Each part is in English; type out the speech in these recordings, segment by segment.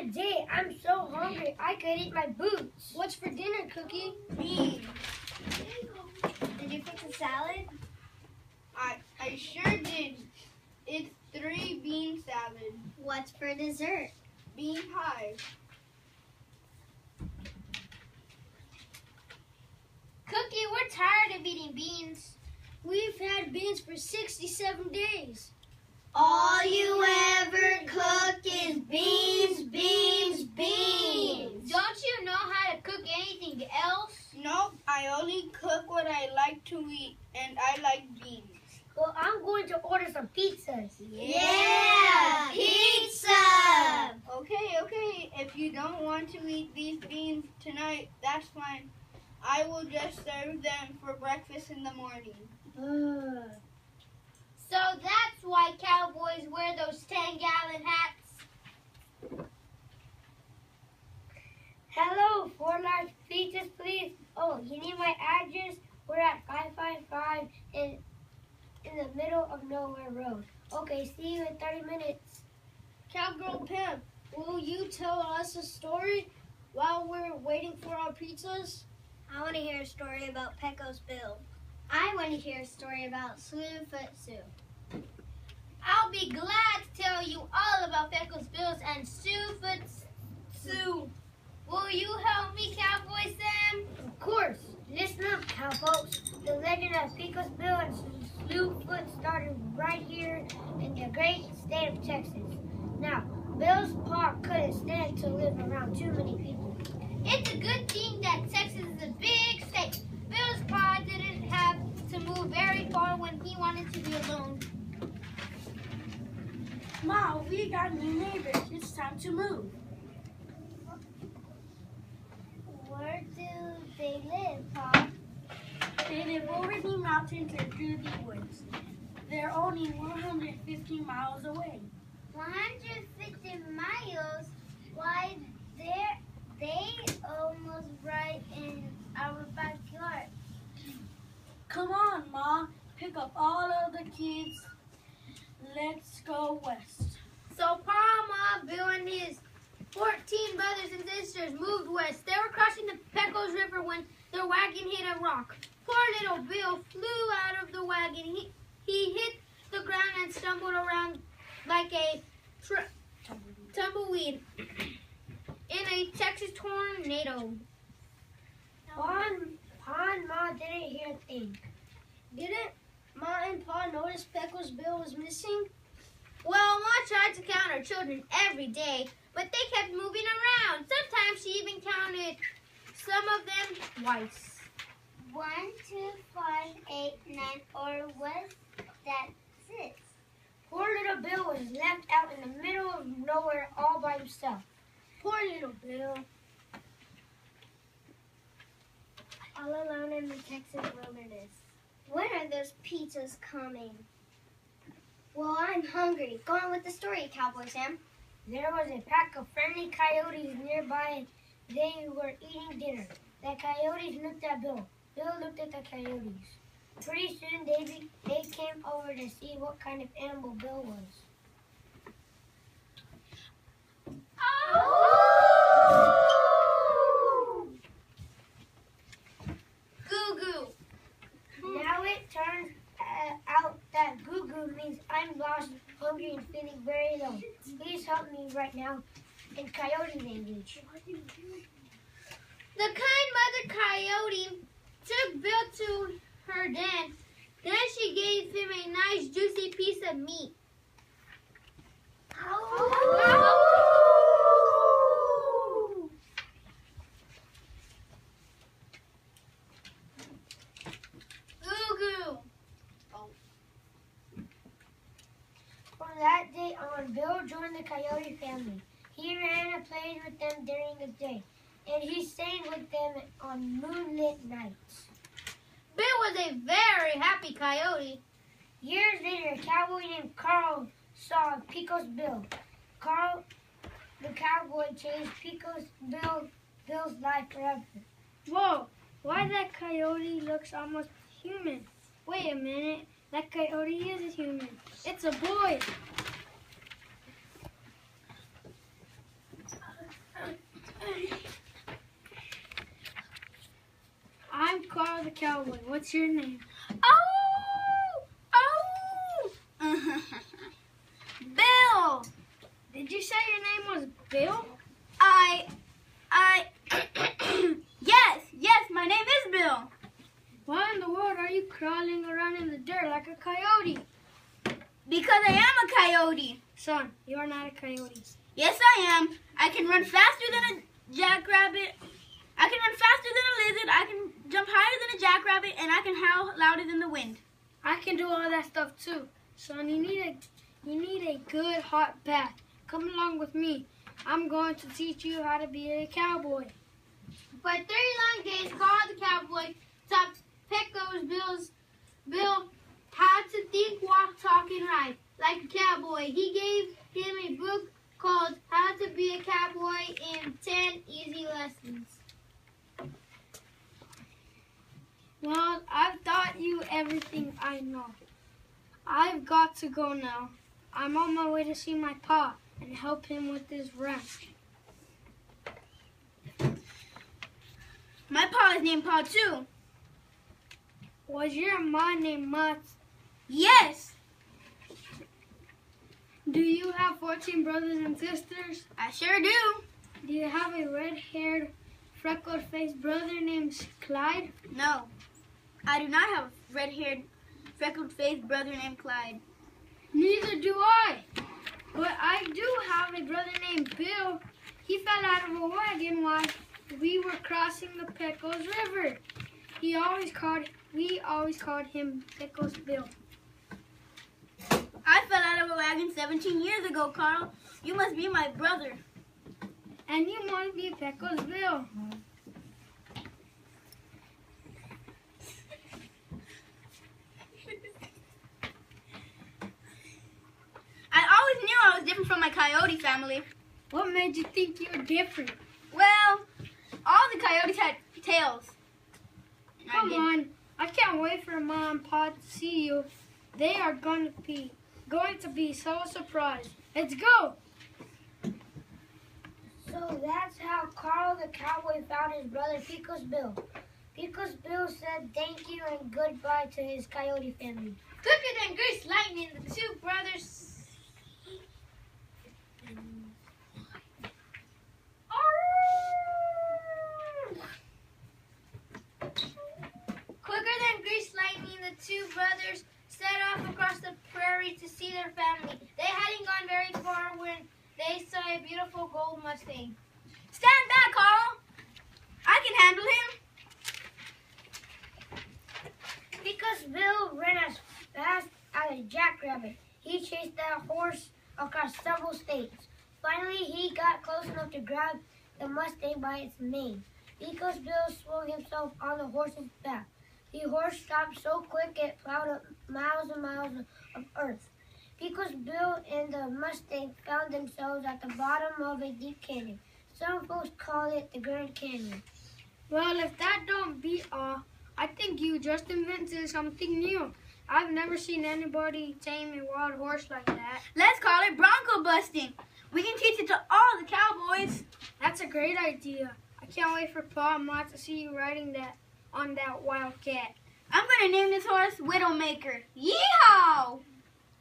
a day. I'm so hungry. I could eat my boots. What's for dinner, Cookie? Beans. Did you fix a salad? I sure did. It's 3 bean salad. What's for dessert? Bean pie. Cookie, we're tired of eating beans. We've had beans for 67 days. All you ever cook is beans, beans, beans. Don't you know how to cook anything else? Nope, I only cook what I like to eat, and I like beans. Well, I'm going to order some pizzas. Yeah, pizza. Okay. If you don't want to eat these beans tonight, that's fine. I will just serve them for breakfast in the morning. So that's why cowboys wear those 10-gallon hats. Hello, 4 large pizzas, please. Oh, you need my address? We're at 555 in the middle of nowhere road. Okay, see you in 30 minutes. Cowgirl Pimp, will you tell us a story while we're waiting for our pizzas? I want to hear a story about Pecos Bill. I want to hear a story about Slewfoot Sue. I'll be glad to tell you all about Pecos Bills and Suefoot Sue. Will you help me, Cowboy Sam? Of course. Listen up, cowboys. The legend of Pecos Bill and Slewfoot started right here in the great state of Texas. Now, Bill's pa couldn't stand to live around too many people. It's a good thing that Texas is a big state. Bill's pa didn't have to move very far when he wanted to be alone. Ma, we got new neighbors. It's time to move. Where do they live, Pa? They live over the mountains and through the woods. They're only 150 miles away. 150 miles? Why, they almost right in our backyard. Come on, Ma. Pick up all of the kids. Let's go west. So Pa, Ma, Bill, and his 14 brothers and sisters moved west. They were crossing the Pecos River when their wagon hit a rock. Poor little Bill flew out of the wagon. He hit the ground and stumbled around like a tumbleweed in a Texas tornado. Pa and Ma didn't hear a thing. Didn't Ma and Pa notice Pecos Bill was missing? Well, Ma tried to count her children every day, but they kept moving around. Sometimes she even counted some of them twice. 1, 2, 5, 8, 9, or was that 6? Poor little Bill was left out in the middle of nowhere all by himself. Poor little Bill. All alone in the Texas wilderness. When are those pizzas coming? Well, I'm hungry. Go on with the story, Cowboy Sam. There was a pack of friendly coyotes nearby. They were eating dinner. The coyotes looked at Bill. Bill looked at the coyotes. Pretty soon they came over to see what kind of animal Bill was. Goo goo. Now it turns out that goo goo means I'm lost, hungry, and feeling very low. Please help me right now in coyote language. The kind mother coyote took Bill to her den. Then she gave him a nice juicy piece of meat. Goo goo. From that day on, Bill joined the coyote family. He ran and played with them during the day, and he stayed with them on moonlit nights. Bill was a very happy coyote. Years later, a cowboy named Carl saw Pecos Bill. Carl, the cowboy, changed Bill's life forever. Whoa, why that coyote looks almost human? Wait a minute, that coyote is a human. It's a boy. cowboy. What's your name? Bill. Did you say your name was Bill? Yes, my name is Bill. Why in the world are you crawling around in the dirt like a coyote? Because I am a coyote. Son, you are not a coyote. Yes, I am. I can run faster than a jackrabbit. I can run faster than a lizard. I can jump higher than a jackrabbit, and I can howl louder than the wind. I can do all that stuff too. Son, you need a good hot bath. Come along with me. I'm going to teach you how to be a cowboy. For 3 long days, Carl the cowboy taught Pecos Bill how to think, walk, talk, and ride like a cowboy. He gave him a book called How to Be a Cowboy in 10 Easy Lessons. Well, I've taught you everything I know. I've got to go now. I'm on my way to see my pa and help him with his ranch. My pa is named Pa too. Was your ma named Mats? Yes, Do you have 14 brothers and sisters? I sure do. Do you have a red-haired, freckled-faced brother named Clyde? No, I do not have a red-haired, freckled-faced brother named Clyde. Neither do I. But I do have a brother named Bill. He fell out of a wagon while we were crossing the Pecos River. We always called him Pecos Bill. I fell out of a wagon 17 years ago, Carl. You must be my brother. And you must be Pecos Bill. I always knew I was different from my coyote family. What made you think you were different? Well, all the coyotes had tails. Come on. I can't wait for Mom and Pa to see you. They are going to be so surprised. Let's go. So that's how Carl the cowboy found his brother Pecos Bill. Pecos Bill said thank you and goodbye to his coyote family. Quicker than greased lightning, the 2 brothers. Quicker than greased lightning, the 2 brothers set off across the prairie to see their family. They hadn't gone very far when they saw a beautiful gold Mustang. Stand back, Carl. I can handle him. Pecos Bill ran as fast as a jackrabbit. He chased that horse across several states. Finally, he got close enough to grab the Mustang by its mane. Pecos Bill swung himself on the horse's back. The horse stopped so quick it plowed up miles and miles of earth. Pecos Bill and the Mustang found themselves at the bottom of a deep canyon. Some folks call it the Grand Canyon. Well, if that don't beat all, I think you just invented something new. I've never seen anybody tame a wild horse like that. Let's call it bronco busting. We can teach it to all the cowboys. That's a great idea. I can't wait for Pa and Ma to see you riding on that wildcat. I'm going to name this horse Widowmaker. Yeehaw!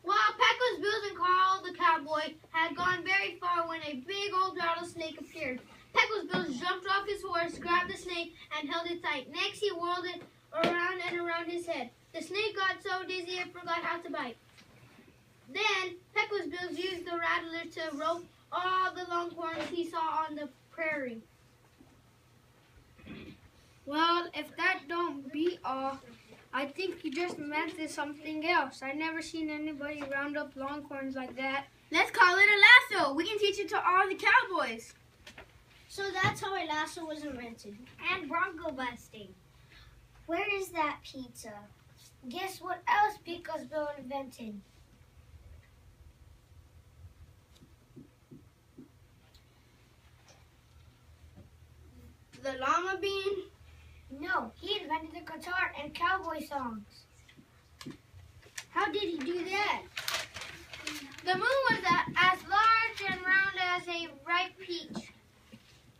While Pecos Bill and Carl the cowboy had gone very far when a big old rattlesnake appeared. Pecos Bill jumped off his horse, grabbed the snake, and held it tight. Next, he whirled it around and around his head. The snake got so dizzy it forgot how to bite. Then, Pecos Bill used the rattler to rope all the longhorns he saw on the prairie. Well, if that don't beat all, I think you just invented something else. I never seen anybody round up longhorns like that. Let's call it a lasso. We can teach it to all the cowboys. So that's how a lasso was invented. And bronco busting. Where is that pizza? Guess what else Pecos Bill invented? The llama bean? No, he invented the guitar and cowboy songs. How did he do that? The moon was as large and round as a ripe peach.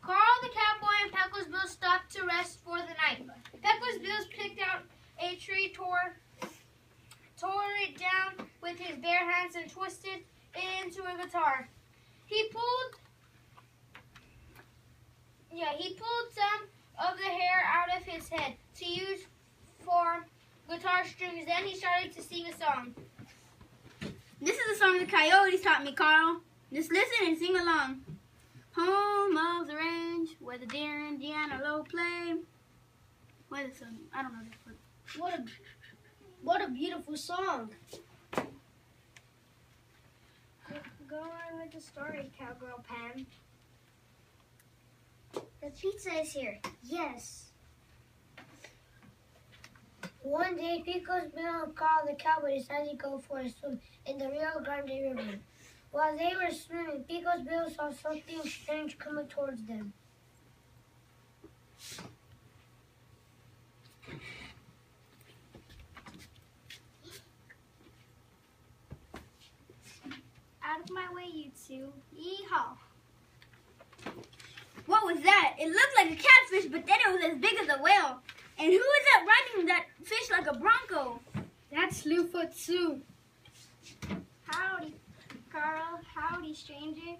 Carl the cowboy and Pecos Bill stopped to rest for the night. Pecos Bill picked out into a guitar. He pulled some of the hair out of his head to use for guitar strings. Then he started to sing a song. This is a song the Coyotes taught me, Carl. Just listen and sing along. Home of the range, where the deer and the antelope play. What is it? I don't know this one. What a beautiful song. Go on with the story, Cowgirl Pam. The pizza is here. Yes. One day, Pecos, Bill, and Carl the cowboy decided to go for a swim in the Rio Grande River. While they were swimming, Pecos Bill saw something strange coming towards them. Out of my way, you two. Yeehaw. What was that? It looked like a catfish, but then it was as big as a whale. And who is that riding that fish like a bronco? That's Slewfoot Sue. Howdy, Carl. Howdy, stranger.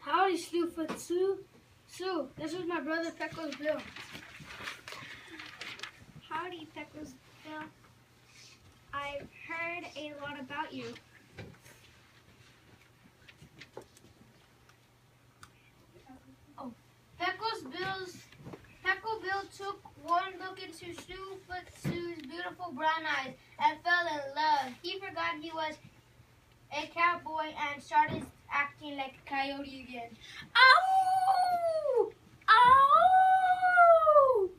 Howdy, Slewfoot Sue. Sue, this is my brother Pecos Bill. Howdy, Pecos Bill. I've heard a lot about you. Pecos Bill took one look into Slewfoot Sue's beautiful brown eyes and fell in love. He forgot he was a cowboy and started acting like a coyote again. Oh! Oh!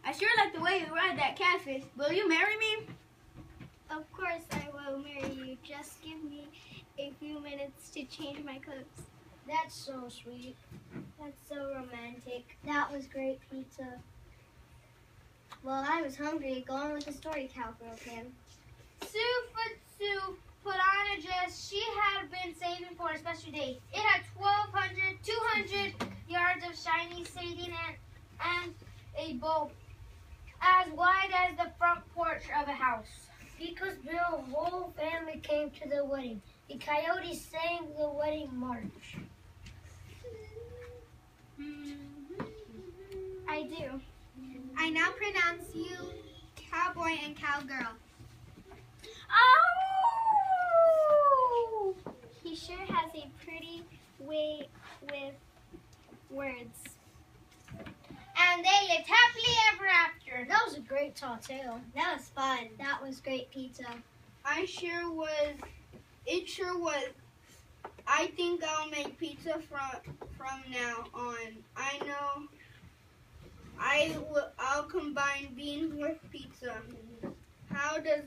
I sure like the way you ride that catfish. Will you marry me? Of course I will marry you. Just give me a few minutes to change my clothes. That's so sweet. That's so romantic. That was great pizza. Well, I was hungry. Go on with the story, Cowgirl Pam. Slewfoot Sue put on a dress she had been saving for a special day. It had 200 yards of shiny satin and a bow as wide as the front porch of a house. Because Bill's whole family came to the wedding. The Coyotes sang the wedding march. I do. I now pronounce you cowboy and cowgirl. Oh! He sure has a pretty way with words. And they lived happily ever after. That was a great tall tale. That was fun. That was great pizza. It sure was. I think I'll make pizza from now on. I know I'll combine beans with pizza. How does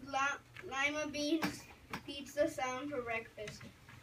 lima beans pizza sound for breakfast?